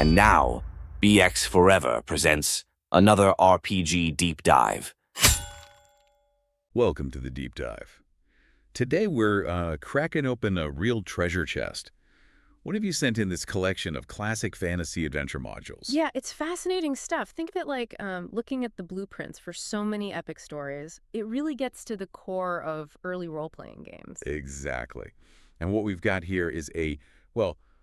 And now, BX Forever presents another RPG Deep Dive. Welcome to the Deep Dive. Today we're cracking open a real treasure chest. One of you sent in this collection of classic fantasy adventure modules. Yeah, it's fascinating stuff. Think of it like looking at the blueprints for so many epic stories. It really gets to the core of early role-playing games. Exactly. And what we've got here is a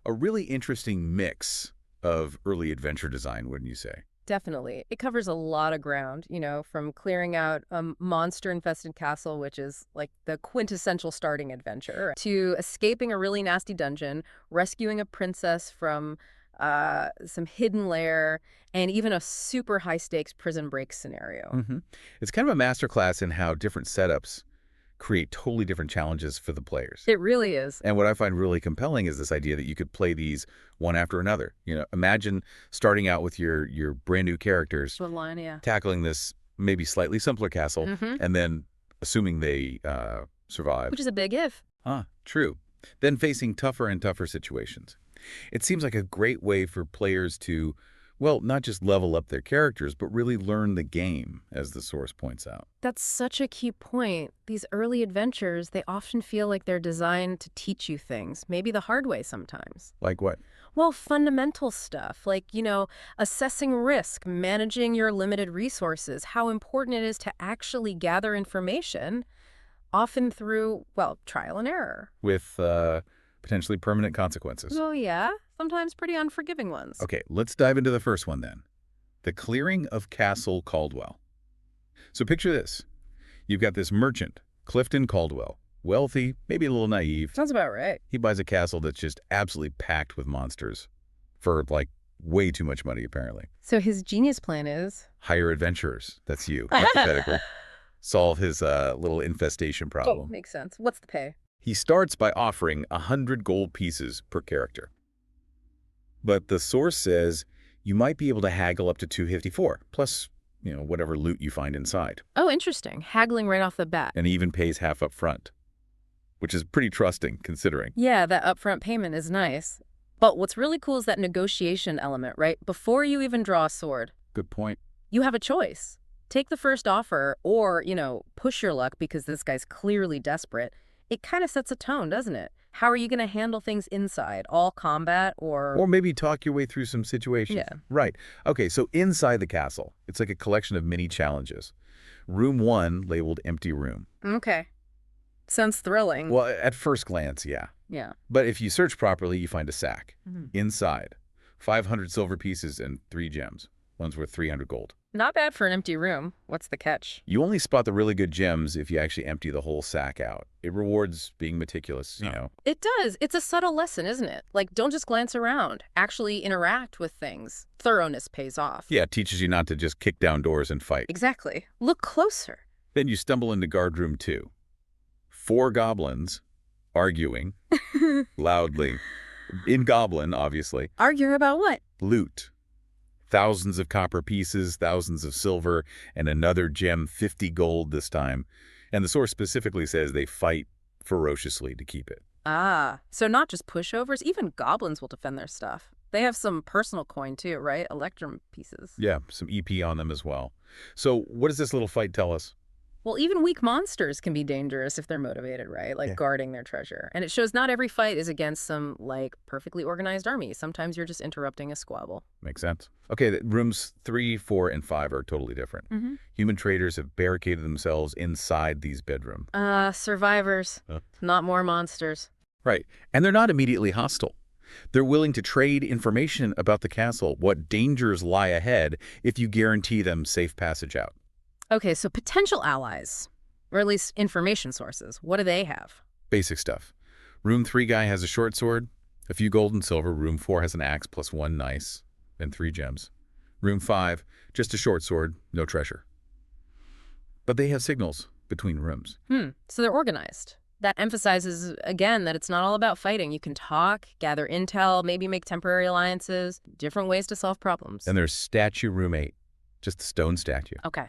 really interesting mix of early adventure design, wouldn't you say? Definitely. It covers a lot of ground, from clearing out a monster-infested castle, which is like the quintessential starting adventure, to escaping a really nasty dungeon, rescuing a princess from some hidden lair, and even a super high-stakes prison break scenario. It's kind of a masterclass in how different setups create totally different challenges for the players. It really is. And what I find really compelling is this idea that you could play these one after another. Imagine starting out with your brand new characters, tackling this maybe slightly simpler castle, and then assuming they survive. Which is a big if. True. Then facing tougher and tougher situations. It seems like a great way for players to, not just level up their characters, but really learn the game, as the source points out. That's such a key point. These early adventures, they often feel like they're designed to teach you things, maybe the hard way sometimes. Like what? Well, fundamental stuff, like, assessing risk, managing your limited resources, how important it is to actually gather information, often through, trial and error. With potentially permanent consequences. Oh, yeah. Sometimes pretty unforgiving ones. Okay, let's dive into the first one then. The clearing of Castle Caldwell. So picture this. You've got this merchant, Clifton Caldwell. Wealthy, maybe a little naive. Sounds about right. He buys a castle that's just absolutely packed with monsters. For, way too much money, apparently. So his genius plan is? Hire adventurers. That's you, hypothetically. Solve his little infestation problem. Oh, makes sense. What's the pay? He starts by offering 100 gold pieces per character. But the source says you might be able to haggle up to 254, plus, whatever loot you find inside. Oh, interesting. Haggling right off the bat. And he even pays half up front, which is pretty trusting, considering. Yeah, that upfront payment is nice. But what's really cool is that negotiation element, right? Before you even draw a sword. Good point. You have a choice. Take the first offer or, push your luck because this guy's clearly desperate. It kind of sets a tone, doesn't it? How are you going to handle things inside? All combat or... Or maybe talk your way through some situations. Yeah. Right. Okay, so inside the castle, it's like a collection of mini challenges. Room 1, labeled Empty Room. Okay. Sounds thrilling. Well, at first glance, yeah. Yeah. But if you search properly, you find a sack. Inside, 500 silver pieces and 3 gems. One's worth 300 gold. Not bad for an empty room. What's the catch? You only spot the really good gems if you actually empty the whole sack out. It rewards being meticulous, It does. It's a subtle lesson, isn't it? Like, don't just glance around. Actually interact with things. Thoroughness pays off. Yeah, it teaches you not to just kick down doors and fight. Exactly. Look closer. Then you stumble into guard room 2. 4 goblins arguing loudly. In Goblin, obviously. Arguing about what? Loot. Thousands of copper pieces, thousands of silver, and another gem, 50 gold this time. And the source specifically says they fight ferociously to keep it. So not just pushovers, even goblins will defend their stuff. They have some personal coin too, right? Electrum pieces. Yeah, some EP on them as well. So what does this little fight tell us? Well, even weak monsters can be dangerous if they're motivated, right? Like guarding their treasure. And it shows not every fight is against some, perfectly organized army. Sometimes you're just interrupting a squabble. Makes sense. Okay, rooms 3, 4, and 5 are totally different. Human traders have barricaded themselves inside these bedrooms. Survivors, not more monsters. Right, and they're not immediately hostile. They're willing to trade information about the castle, what dangers lie ahead, if you guarantee them safe passage out. Okay, so potential allies, or at least information sources, what do they have? Basic stuff. Room 3 guy has a short sword, a few gold and silver. Room 4 has an axe plus 1 nice, and 3 gems. Room 5, just a short sword, no treasure. But they have signals between rooms. So they're organized. That emphasizes, again, that it's not all about fighting. You can talk, gather intel, maybe make temporary alliances, different ways to solve problems. And there's statue room 8, just a stone statue. Okay.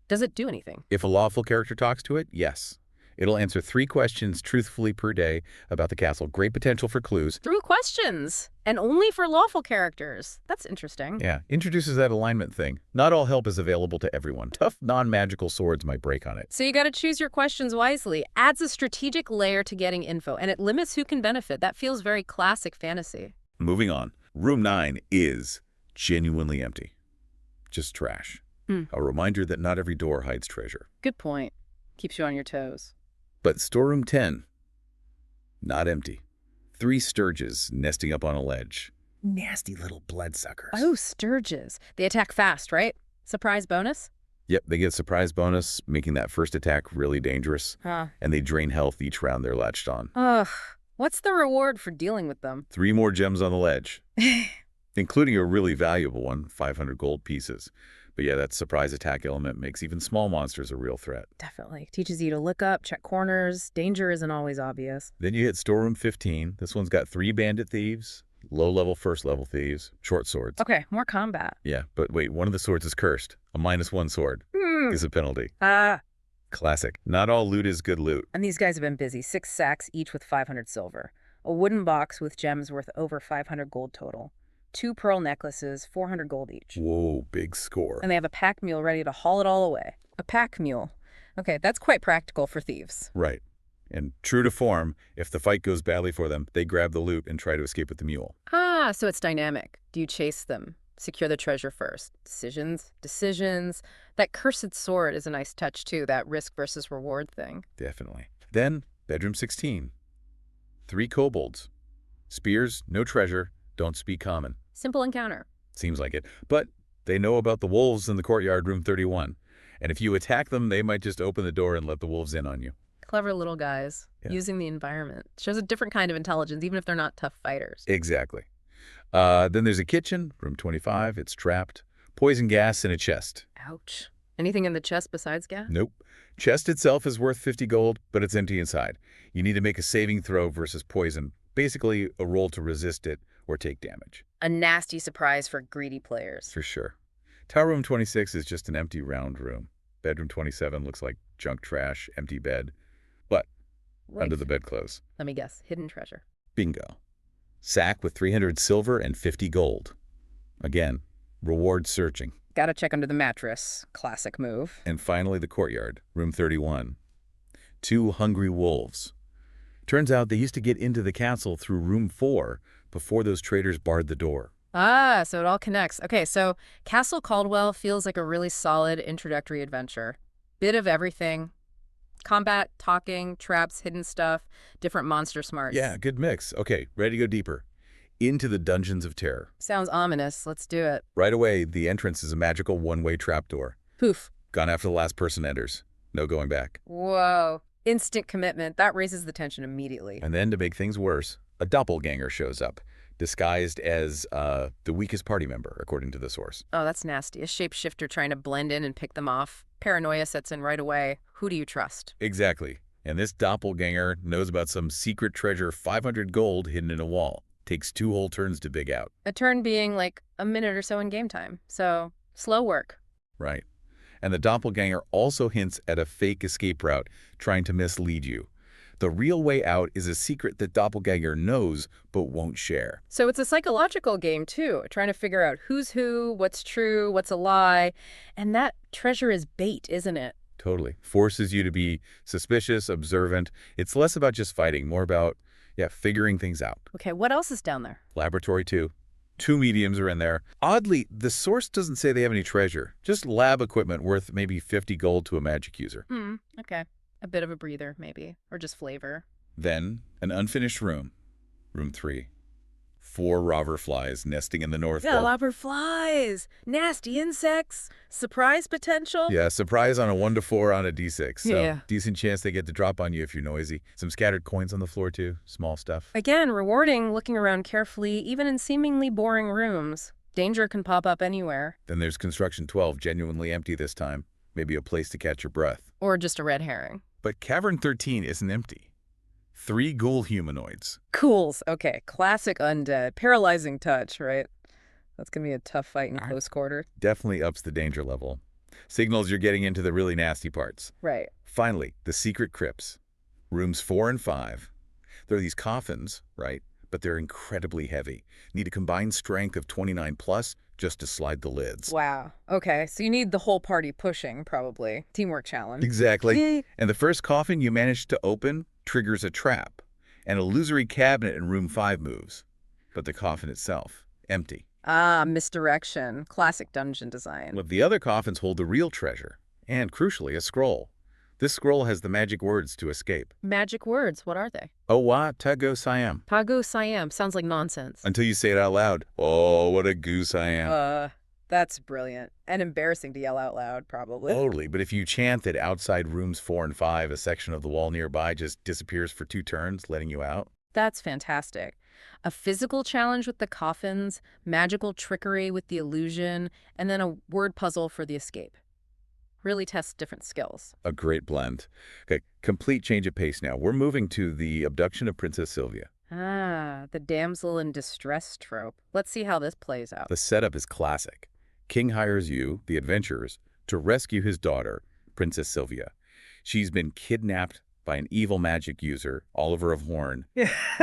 Does it do anything? If a lawful character talks to it, yes. It'll answer 3 questions truthfully per day about the castle. Great potential for clues. 3 questions, and only for lawful characters. That's interesting. Yeah, introduces that alignment thing. Not all help is available to everyone. Tough, non-magical swords might break on it. So you got to choose your questions wisely. Adds a strategic layer to getting info, and it limits who can benefit. That feels very classic fantasy. Moving on. Room 9 is genuinely empty. Just trash. A reminder that not every door hides treasure. Good point. Keeps you on your toes. But storeroom 10, not empty. 3 sturges nesting up on a ledge. Nasty little bloodsuckers. Oh, sturges. They attack fast, right? Surprise bonus? Yep, they get a surprise bonus, making that first attack really dangerous. And they drain health each round they're latched on. Ugh. What's the reward for dealing with them? 3 more gems on the ledge, including a really valuable one, 500 gold pieces. But yeah, that surprise attack element makes even small monsters a real threat. Definitely. Teaches you to look up, check corners. Danger isn't always obvious. Then you hit storeroom 15. This one's got 3 bandit thieves, low-level, first-level thieves, short swords. Okay, more combat. Yeah, but wait, one of the swords is cursed. A -1 sword is a penalty. Classic. Not all loot is good loot. And these guys have been busy. 6 sacks, each with 500 silver. A wooden box with gems worth over 500 gold total. 2 pearl necklaces, 400 gold each. Whoa, big score. And they have a pack mule ready to haul it all away. A pack mule. Okay, that's quite practical for thieves. Right. And true to form, if the fight goes badly for them, they grab the loot and try to escape with the mule. So it's dynamic. Do you chase them? Secure the treasure first. Decisions. That cursed sword is a nice touch, too, that risk versus reward thing. Definitely. Then, bedroom 16. 3 kobolds. Spears, no treasure, don't speak common. Simple encounter. Seems like it. But they know about the wolves in the courtyard, room 31. And if you attack them, they might just open the door and let the wolves in on you. Clever little guys. Yeah. Using the environment. Shows a different kind of intelligence, even if they're not tough fighters. Exactly. Then there's a kitchen, room 25. It's trapped. Poison gas in a chest. Ouch. Anything in the chest besides gas? Nope. Chest itself is worth 50 gold, but it's empty inside. You need to make a saving throw versus poison. Basically, a roll to resist it or take damage. A nasty surprise for greedy players. For sure. Tower room 26 is just an empty round room. Bedroom 27 looks like junk trash, empty bed. But under the bedclothes. Let me guess. Hidden treasure. Bingo. Sack with 300 silver and 50 gold. Again, reward searching. Gotta check under the mattress. Classic move. And finally, the courtyard, room 31. 2 hungry wolves. Turns out they used to get into the castle through room 4 before those traitors barred the door. So it all connects. Okay, so Castle Caldwell feels like a really solid introductory adventure. Bit of everything. Combat, talking, traps, hidden stuff, different monster smarts. Yeah, good mix. Okay, ready to go deeper. Into the dungeons of terror. Sounds ominous. Let's do it. Right away, the entrance is a magical one-way trapdoor. Poof. Gone after the last person enters. No going back. Whoa. Instant commitment. That raises the tension immediately. And then, to make things worse, a doppelganger shows up, disguised as the weakest party member, according to the source. Oh, that's nasty. A shapeshifter trying to blend in and pick them off. Paranoia sets in right away. Who do you trust? Exactly. And this doppelganger knows about some secret treasure, 500 gold hidden in a wall. Takes 2 whole turns to dig out. A turn being like a minute or so in game time. So, slow work. Right. And the doppelganger also hints at a fake escape route, trying to mislead you. The real way out is a secret that doppelganger knows but won't share. So it's a psychological game, too, trying to figure out who's who, what's true, what's a lie. And that treasure is bait, isn't it? Totally. Forces you to be suspicious, observant. It's less about just fighting, more about, figuring things out. Okay, what else is down there? Laboratory 2. 2 mediums are in there. Oddly, the source doesn't say they have any treasure. Just lab equipment worth maybe 50 gold to a magic user. Okay. A bit of a breather, maybe. Or just flavor. Then, an unfinished room. Room 3. 4 robber flies nesting in the north wall. Robber flies! Nasty insects! Surprise potential? Yeah, surprise on a 1 to 4 on a d6. So Yeah. decent chance they get to drop on you if you're noisy. Some scattered coins on the floor too. Small stuff. Again, rewarding looking around carefully, even in seemingly boring rooms. Danger can pop up anywhere. Then there's construction 12, genuinely empty this time. Maybe a place to catch your breath. Or just a red herring. But Cavern 13 isn't empty. 3 ghoul humanoids. Ghouls. Okay, classic undead. Paralyzing touch, right? That's going to be a tough fight in close quarter. Definitely ups the danger level. Signals you're getting into the really nasty parts. Right. Finally, the secret crypts. Rooms 4 and 5. There are these coffins, right? But they're incredibly heavy. Need a combined strength of 29 plus just to slide the lids. Wow. Okay, so you need the whole party pushing, probably. Teamwork challenge. Exactly. And the first coffin you manage to open triggers a trap. An illusory cabinet in room 5 moves. But the coffin itself, empty. Ah, misdirection. Classic dungeon design. But the other coffins hold the real treasure. And, crucially, a scroll. This scroll has the magic words to escape. Magic words, what are they? Owa Tago Siam. Pago Siam. Sounds like nonsense. Until you say it out loud. Oh, what a goose I am. That's brilliant. And embarrassing to yell out loud, probably. Totally, but if you chant that outside rooms 4 and 5, a section of the wall nearby just disappears for 2 turns, letting you out. That's fantastic. A physical challenge with the coffins, magical trickery with the illusion, and then a word puzzle for the escape. Really tests different skills. A great blend. Okay, complete change of pace now. We're moving to the abduction of Princess Sylvia. Ah, the damsel in distress trope. Let's see how this plays out. The setup is classic. King hires you, the adventurers, to rescue his daughter, Princess Sylvia. She's been kidnapped by an evil magic user, Oliver of Horn,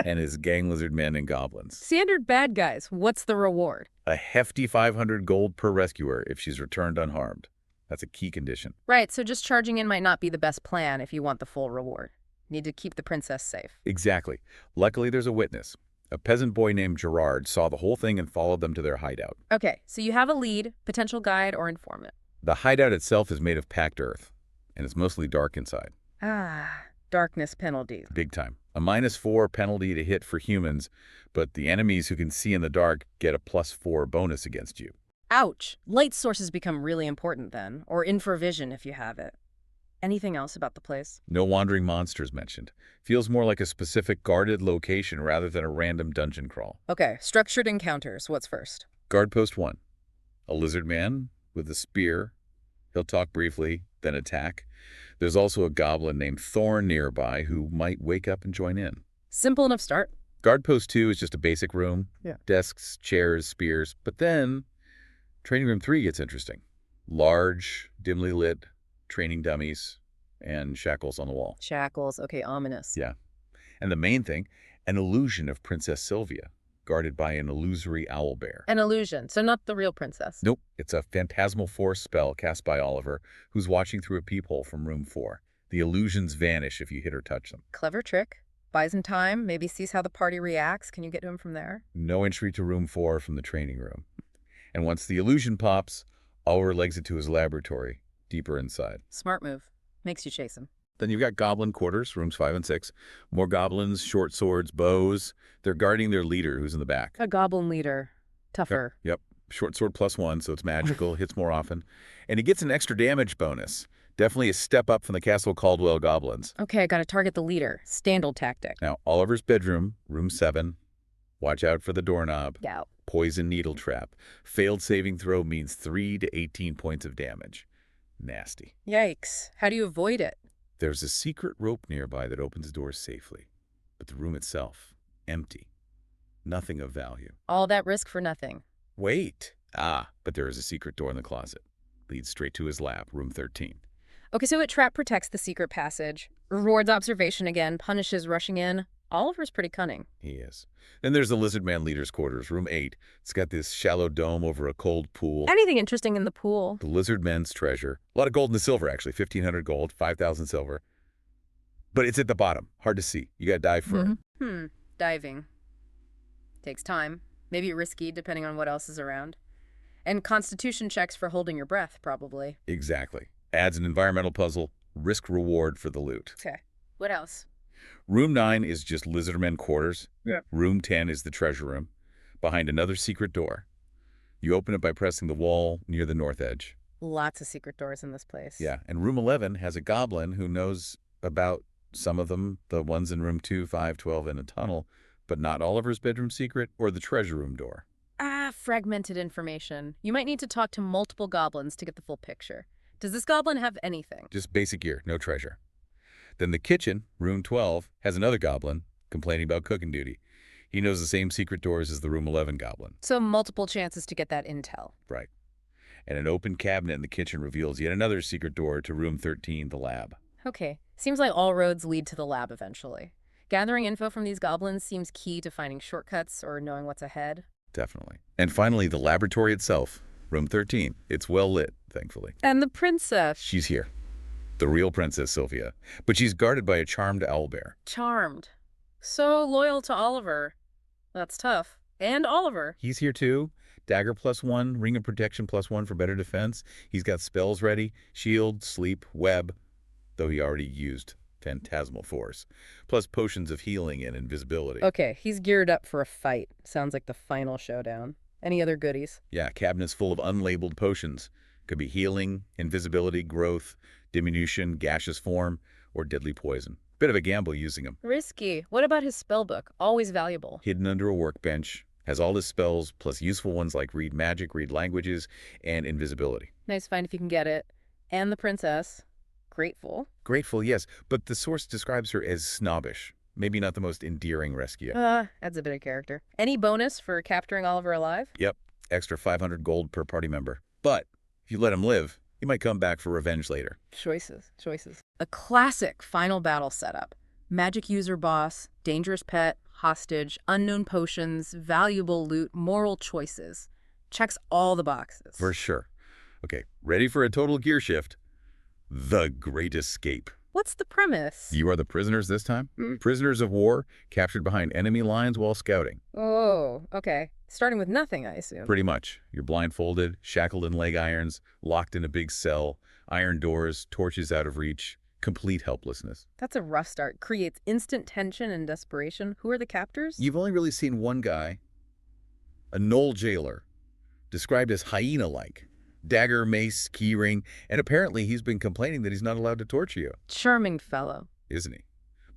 and his gang lizard men and goblins. Standard bad guys. What's the reward? A hefty 500 gold per rescuer if she's returned unharmed. That's a key condition. Right, so just charging in might not be the best plan if you want the full reward. Need to keep the princess safe. Exactly. Luckily, there's a witness. A peasant boy named Gerard saw the whole thing and followed them to their hideout. Okay, so you have a lead, potential guide, or informant. The hideout itself is made of packed earth, and it's mostly dark inside. Ah, darkness penalties. Big time. A -4 penalty to hit for humans, but the enemies who can see in the dark get a +4 bonus against you. Ouch. Light sources become really important then, or infravision if you have it. Anything else about the place? No wandering monsters mentioned. Feels more like a specific guarded location rather than a random dungeon crawl. Okay, structured encounters. What's first? Guard post 1. A lizard man with a spear. He'll talk briefly, then attack. There's also a goblin named Thorn nearby who might wake up and join in. Simple enough start. Guard post 2 is just a basic room. Yeah. Desks, chairs, spears. But then training room 3 gets interesting. Large, dimly lit, training dummies, and shackles on the wall. Shackles. Okay, ominous. Yeah. And the main thing, an illusion of Princess Sylvia, guarded by an illusory owlbear. An illusion, so not the real princess. Nope, it's a phantasmal force spell cast by Oliver, who's watching through a peephole from room 4. The illusions vanish if you hit or touch them. Clever trick. Buys him time, maybe sees how the party reacts. Can you get to him from there? No entry to room 4 from the training room. And once the illusion pops, Oliver legs it to his laboratory, deeper inside. Smart move. Makes you chase him. Then you've got goblin quarters, rooms 5 and 6. More goblins, short swords, bows. They're guarding their leader, who's in the back. A goblin leader. Tougher. Yep. Short sword +1, so it's magical, hits more often. And he gets an extra damage bonus. Definitely a step up from the Castle Caldwell goblins. Okay, I gotta target the leader. Standal tactic. Now, Oliver's bedroom, room 7. Watch out for the doorknob. Yeah. Poison needle trap. Failed saving throw means 3 to 18 points of damage. Nasty. Yikes. How do you avoid it? There's a secret rope nearby that opens doors safely. But the room itself, empty. Nothing of value. All that risk for nothing. Wait. But there is a secret door in the closet. Leads straight to his lab, room 13. Okay, so it trap protects the secret passage, rewards observation again, punishes rushing in. Oliver's pretty cunning. He is. Then there's the Lizard Man leader's quarters, room 8. It's got this shallow dome over a cold pool. Anything interesting in the pool? The Lizard Men's treasure. A lot of gold and silver, actually. 1,500 gold, 5,000 silver. But it's at the bottom. Hard to see. You gotta dive for it. Diving. Takes time. Maybe risky, depending on what else is around. And constitution checks for holding your breath, probably. Exactly. Adds an environmental puzzle. Risk-reward for the loot. Okay. What else? Room 9 is just Lizardmen quarters. Yeah. Room 10 is the treasure room, behind another secret door. You open it by pressing the wall near the north edge. Lots of secret doors in this place. Yeah, and room 11 has a goblin who knows about some of them, the ones in room 2, 5, 12, and a tunnel, but not Oliver's bedroom secret or the treasure room door. Fragmented information. You might need to talk to multiple goblins to get the full picture. Does this goblin have anything? Just basic gear, no treasure. Then the kitchen, room 12, has another goblin complaining about cooking duty. He knows the same secret doors as the room 11 goblin. So multiple chances to get that intel. Right. And an open cabinet in the kitchen reveals yet another secret door to room 13, the lab. Okay. Seems like all roads lead to the lab eventually. Gathering info from these goblins seems key to finding shortcuts or knowing what's ahead. Definitely. And finally, the laboratory itself, room 13. It's well lit, thankfully. And the princess. She's here. The real Princess Sylvia. But she's guarded by a charmed owlbear. Charmed. So loyal to Oliver. That's tough. And Oliver. He's here too. Dagger +1, ring of protection +1 for better defense. He's got spells ready, shield, sleep, web, though he already used phantasmal force, plus potions of healing and invisibility. Okay, he's geared up for a fight. Sounds like the final showdown. Any other goodies? Yeah, cabinets full of unlabeled potions. Could be healing, invisibility, growth, diminution, gaseous form, or deadly poison. Bit of a gamble using them. Risky. What about his spellbook? Always valuable. Hidden under a workbench, has all his spells, plus useful ones like read magic, read languages, and invisibility. Nice find if you can get it. And the princess. Grateful. Grateful, yes, but the source describes her as snobbish. Maybe not the most endearing rescue. Adds a bit of character. Any bonus for capturing Oliver alive? Yep, extra 500 gold per party member. But if you let him live, he might come back for revenge later. Choices. A classic final battle setup. Magic user boss, dangerous pet, hostage, unknown potions, valuable loot, moral choices. Checks all the boxes. For sure. Okay, ready for a total gear shift? The Great Escape. What's the premise? You are the prisoners this time? Prisoners of war, captured behind enemy lines while scouting. Oh, okay. Starting with nothing, I assume. Pretty much. You're blindfolded, shackled in leg irons, locked in a big cell, iron doors, torches out of reach, complete helplessness. That's a rough start. Creates instant tension and desperation. Who are the captors? You've only really seen one guy, a Knoll jailer, described as hyena-like. Dagger, mace, keyring, and apparently he's been complaining that he's not allowed to torture you. Charming fellow. Isn't he?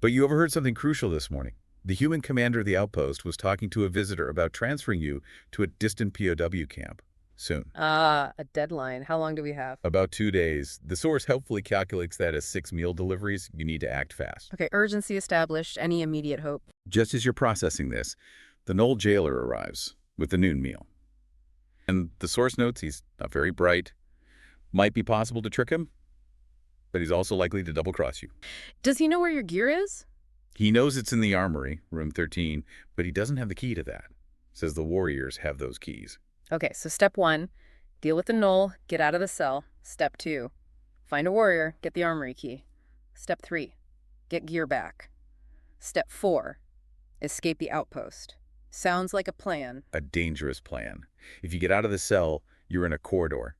But you overheard something crucial this morning. The human commander of the outpost was talking to a visitor about transferring you to a distant POW camp. Soon. A deadline. How long do we have? About 2 days. The source helpfully calculates that as 6 meal deliveries. You need to act fast. Okay, urgency established. Any immediate hope? Just as you're processing this, the Knoll jailer arrives with the noon meal. And the source notes he's not very bright. Might be possible to trick him, but he's also likely to double-cross you. Does he know where your gear is? He knows it's in the armory, room 13, but he doesn't have the key to that. Says the warriors have those keys. Okay, so step 1, deal with the Knoll, get out of the cell. Step 2, find a warrior, get the armory key. Step 3, get gear back. Step 4, escape the outpost. Sounds like a plan. A dangerous plan. If you get out of the cell, you're in a corridor.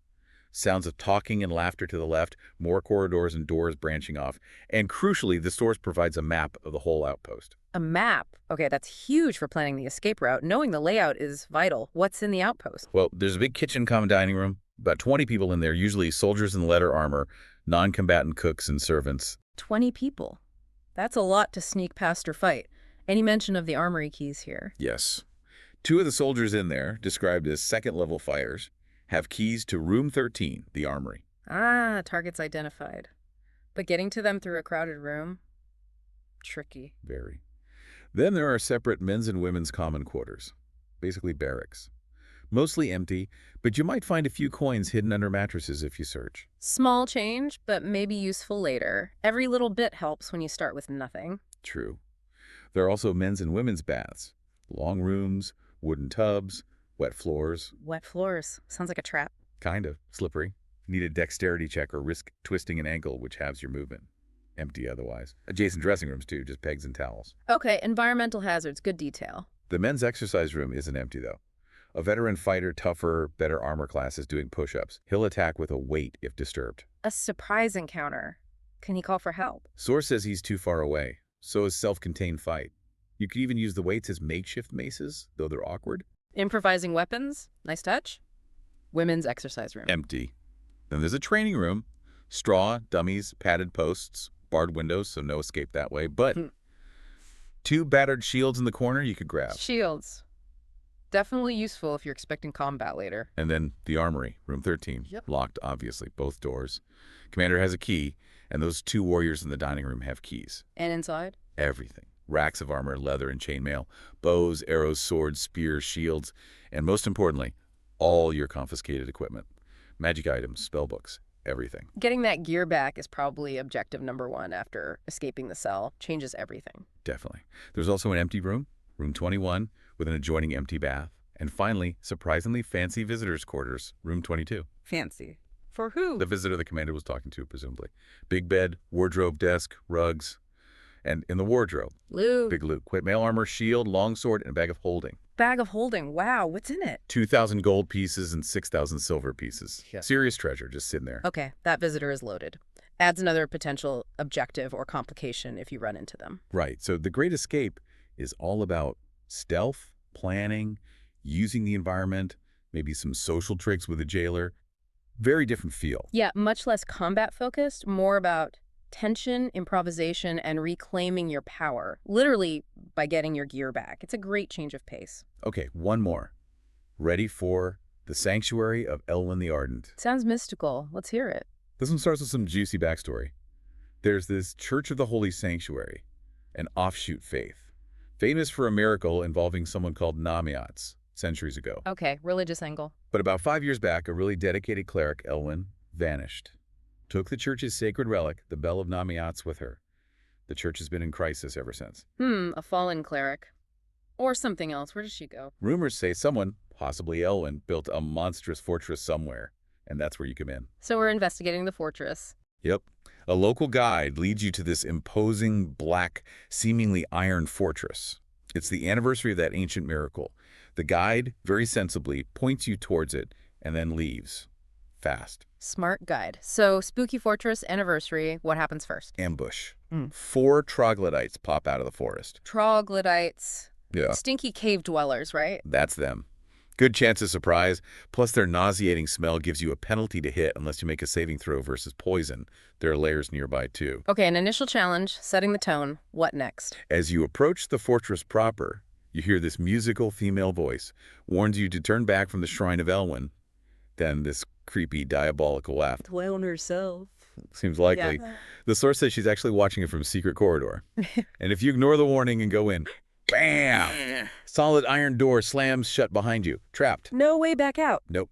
Sounds of talking and laughter to the left, more corridors and doors branching off. And crucially, the source provides a map of the whole outpost. A map. Okay, that's huge for planning the escape route. Knowing the layout is vital. What's in the outpost? Well, there's a big kitchen, common dining room. About 20 people in there, usually soldiers in leather armor, non-combatant cooks and servants. 20 people. That's a lot to sneak past or fight. Any mention of the armory keys here? Yes. 2 of the soldiers in there, described as second-level fighters, have keys to room 13, the armory. Targets identified. But getting to them through a crowded room? Tricky. Very. Then there are separate men's and women's common quarters, basically barracks. Mostly empty, but you might find a few coins hidden under mattresses if you search. Small change, but maybe useful later. Every little bit helps when you start with nothing. True. There are also men's and women's baths. Long rooms, wooden tubs, wet floors. Wet floors. Sounds like a trap. Kind of. Slippery. Need a dexterity check or risk twisting an ankle, which halves your movement. Empty otherwise. Adjacent dressing rooms, too, just pegs and towels. Okay, environmental hazards. Good detail. The men's exercise room isn't empty, though. A veteran fighter, tougher, better armor class is doing push-ups. He'll attack with a weight if disturbed. A surprise encounter. Can he call for help? Source says he's too far away. So is self-contained fight. You could even use the weights as makeshift maces, though they're awkward. Improvising weapons. Nice touch. Women's exercise room. Empty. Then there's a training room. Straw, dummies, padded posts, barred windows, so no escape that way. But 2 battered shields in the corner you could grab. Shields. Definitely useful if you're expecting combat later. And then the armory, room 13. Yep. Locked, obviously, both doors. Commander has a key, and those 2 warriors in the dining room have keys. And inside? Everything. Racks of armor, leather, and chainmail. Bows, arrows, swords, spears, shields. And most importantly, all your confiscated equipment. Magic items, spellbooks, everything. Getting that gear back is probably objective number 1 after escaping the cell. Changes everything. Definitely. There's also an empty room, room 21, with an adjoining empty bath. And finally, surprisingly fancy visitors' quarters, room 22. Fancy. For who? The visitor the commander was talking to, presumably. Big bed, wardrobe, desk, rugs. And in the wardrobe, Loot. big loot, quit mail armor, shield, longsword, and a bag of holding. Bag of holding. Wow, what's in it? 2,000 gold pieces and 6,000 silver pieces. Yeah. Serious treasure just sitting there. Okay, that visitor is loaded. Adds another potential objective or complication if you run into them. Right. So the Great Escape is all about stealth, planning, using the environment, maybe some social tricks with a jailer. Very different feel. Yeah, much less combat focused, more about tension, improvisation, and reclaiming your power, literally by getting your gear back. It's a great change of pace. Okay, one more. Ready for the Sanctuary of Elwyn the Ardent. Sounds mystical. Let's hear it. This one starts with some juicy backstory. There's this Church of the Holy Sanctuary, an offshoot faith, famous for a miracle involving someone called Namiats centuries ago. Okay, religious angle. But about 5 years back, a really dedicated cleric, Elwyn, vanished. Took the church's sacred relic, the Bell of Namiats, with her. The church has been in crisis ever since. A fallen cleric. Or something else. Where did she go? Rumors say someone, possibly Elwyn, built a monstrous fortress somewhere, and that's where you come in. So we're investigating the fortress. Yep. A local guide leads you to this imposing, black, seemingly iron fortress. It's the anniversary of that ancient miracle. The guide, very sensibly, points you towards it and then leaves. Fast. Smart guide. So, spooky fortress, anniversary. What happens first? Ambush. 4 troglodytes pop out of the forest. Troglodytes. Yeah. Stinky cave dwellers, right? That's them. Good chance of surprise, plus their nauseating smell gives you a penalty to hit unless you make a saving throw versus poison. There are layers nearby, too. Okay, an initial challenge, setting the tone. What next? As you approach the fortress proper, you hear this musical female voice, warns you to turn back from the Shrine of Elwyn. Then this creepy, diabolical laugh. Dwell herself. Seems likely. Yeah. The source says she's actually watching it from a secret corridor. And if you ignore the warning and go in, bam! Solid iron door slams shut behind you. Trapped. No way back out. Nope.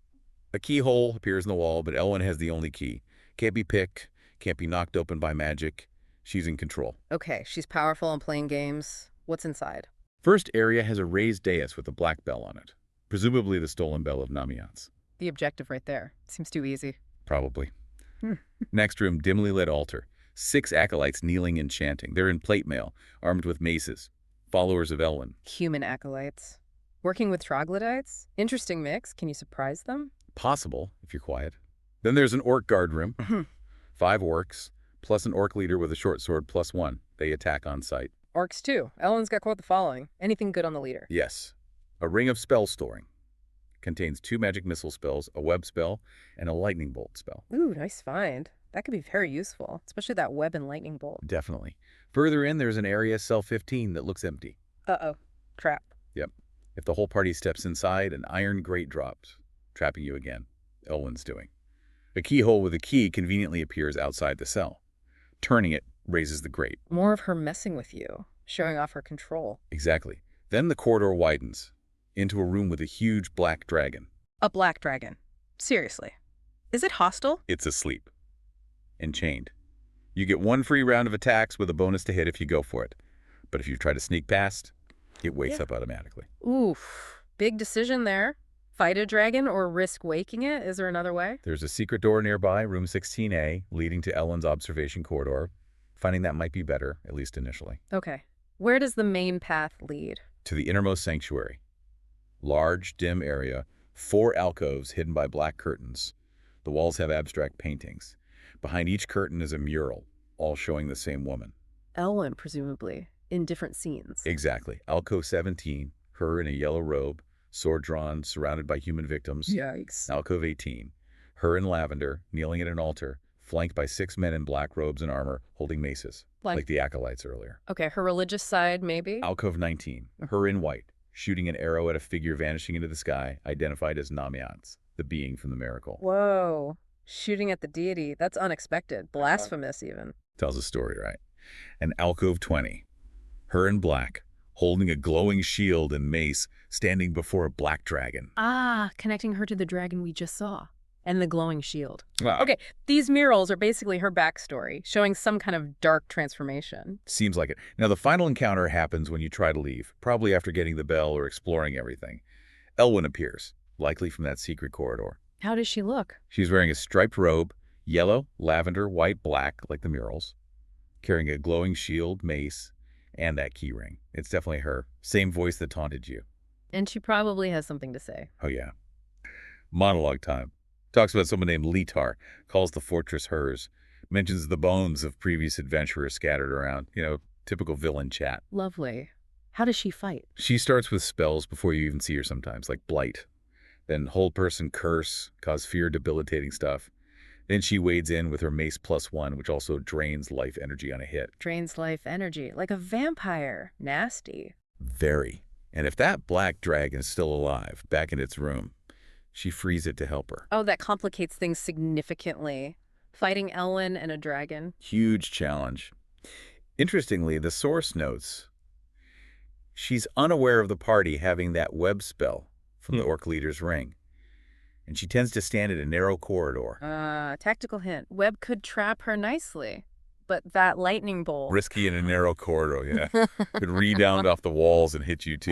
A keyhole appears in the wall, but Elwyn has the only key. Can't be picked, can't be knocked open by magic. She's in control. Okay, she's powerful and playing games. What's inside? First area has a raised dais with a black bell on it. Presumably the stolen bell of Namiats. The objective right there. Seems too easy. Probably. Next room, dimly lit altar. 6 acolytes kneeling and chanting. They're in plate mail, armed with maces. Followers of Elwyn. Human acolytes. Working with troglodytes? Interesting mix. Can you surprise them? Possible, if you're quiet. Then there's an orc guard room. 5 orcs, plus an orc leader with a short sword, +1. They attack on sight. Orcs too. Ellen's got quite the following. Anything good on the leader? Yes. A ring of spell storing. Contains 2 magic missile spells, a web spell, and a lightning bolt spell. Ooh, nice find. That could be very useful, especially that web and lightning bolt. Definitely. Further in, there's an area, cell 15, that looks empty. Uh-oh. Trap. Yep. If the whole party steps inside, an iron grate drops, trapping you again. Elwyn's doing. A keyhole with a key conveniently appears outside the cell. Turning it raises the grate. More of her messing with you, showing off her control. Exactly. Then the corridor widens into a room with a huge black dragon. A black dragon. Seriously. Is it hostile? It's asleep. And chained. You get 1 free round of attacks with a bonus to hit if you go for it. But if you try to sneak past, it wakes up automatically. Oof. Big decision there. Fight a dragon or risk waking it? Is there another way? There's a secret door nearby, room 16A, leading to Ellen's observation corridor. Finding that might be better, at least initially. Okay. Where does the main path lead? To the innermost sanctuary. Large, dim area, 4 alcoves hidden by black curtains. The walls have abstract paintings. Behind each curtain is a mural, all showing the same woman. Elwyn, presumably, in different scenes. Exactly. Alcove 17, her in a yellow robe, sword drawn, surrounded by human victims. Yikes. Alcove 18, her in lavender, kneeling at an altar, flanked by 6 men in black robes and armor, holding maces, like the acolytes earlier. Okay, her religious side, maybe? Alcove 19, her in white, shooting an arrow at a figure vanishing into the sky, identified as Namiats, the being from the miracle. Whoa. Shooting at the deity. That's unexpected. Blasphemous, even. Tells a story, right? And Alcove 20, her in black, holding a glowing shield and mace, standing before a black dragon. Ah, connecting her to the dragon we just saw. And the glowing shield. Wow. Okay, these murals are basically her backstory, showing some kind of dark transformation. Seems like it. Now, the final encounter happens when you try to leave, probably after getting the bell or exploring everything. Elwyn appears, likely from that secret corridor. How does she look? She's wearing a striped robe, yellow, lavender, white, black, like the murals, carrying a glowing shield, mace, and that key ring. It's definitely her. Same voice that taunted you. And she probably has something to say. Oh, yeah. Monologue time. Talks about someone named Litar, calls the fortress hers, mentions the bones of previous adventurers scattered around. Typical villain chat. Lovely. How does she fight? She starts with spells before you even see her sometimes, like Blight. Then Hold Person Curse, cause fear, debilitating stuff. Then she wades in with her Mace +1, which also drains life energy on a hit. Drains life energy, like a vampire. Nasty. Very. And if that black dragon is still alive, back in its room, she frees it to help her. Oh, that complicates things significantly. Fighting Elwyn and a dragon. Huge challenge. Interestingly, the source notes, she's unaware of the party having that web spell from the orc leader's ring. And she tends to stand in a narrow corridor. Tactical hint. Web could trap her nicely. But that lightning bolt. Risky in a narrow corridor, yeah. Could rebound off the walls and hit you too.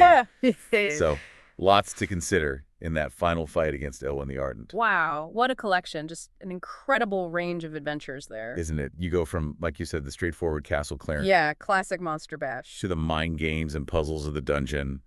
So, lots to consider in that final fight against Elwyn the Ardent. Wow, what a collection. Just an incredible range of adventures there. Isn't it? You go from, like you said, the straightforward castle clearance. Yeah, classic Monster Bash. To the mind games and puzzles of the dungeon,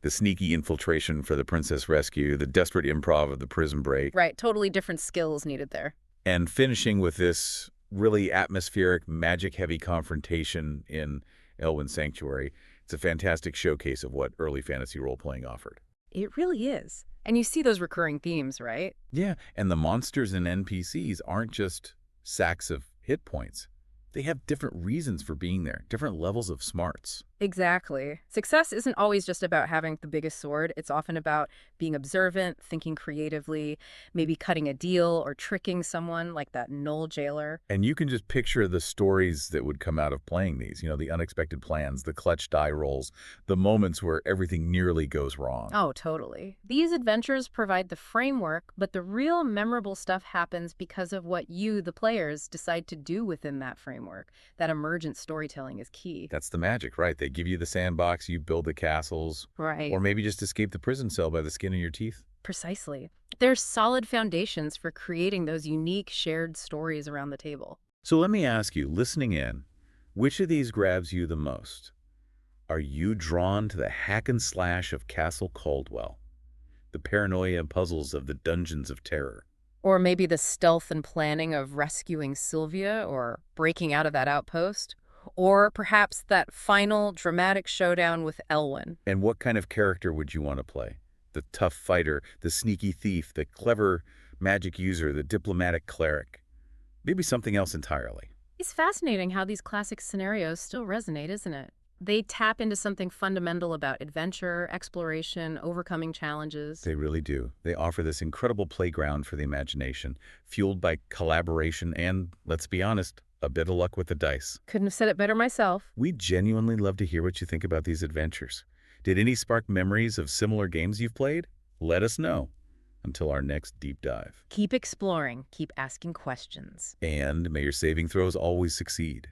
the sneaky infiltration for the princess rescue, the desperate improv of the prison break. Right, totally different skills needed there. And finishing with this really atmospheric, magic-heavy confrontation in Elwyn's Sanctuary. It's a fantastic showcase of what early fantasy role-playing offered. It really is. And you see those recurring themes, right? Yeah, and the monsters and NPCs aren't just sacks of hit points. They have different reasons for being there, different levels of smarts. Exactly. Success isn't always just about having the biggest sword. It's often about being observant, thinking creatively, maybe cutting a deal or tricking someone like that Knoll jailer. And you can just picture the stories that would come out of playing these, the unexpected plans, the clutch die rolls, the moments where everything nearly goes wrong. Oh, totally. These adventures provide the framework, but the real memorable stuff happens because of what you, the players, decide to do within that framework. That emergent storytelling is key. That's the magic, right? They give you the sandbox, you build the castles. Right. Or maybe just escape the prison cell by the skin of your teeth. Precisely. There's solid foundations for creating those unique shared stories around the table. So let me ask you, listening in, which of these grabs you the most? Are you drawn to the hack and slash of Castle Caldwell, the paranoia and puzzles of the Dungeons of Terror? Or maybe the stealth and planning of rescuing Sylvia or breaking out of that outpost? Or perhaps that final dramatic showdown with Elwyn? And what kind of character would you want to play? The tough fighter, the sneaky thief, the clever magic user, the diplomatic cleric? Maybe something else entirely. It's fascinating how these classic scenarios still resonate, isn't it? They tap into something fundamental about adventure, exploration, overcoming challenges. They really do. They offer this incredible playground for the imagination, fueled by collaboration and, let's be honest, a bit of luck with the dice. Couldn't have said it better myself. We'd genuinely love to hear what you think about these adventures. Did any spark memories of similar games you've played? Let us know. Until our next deep dive. Keep exploring. Keep asking questions. And may your saving throws always succeed.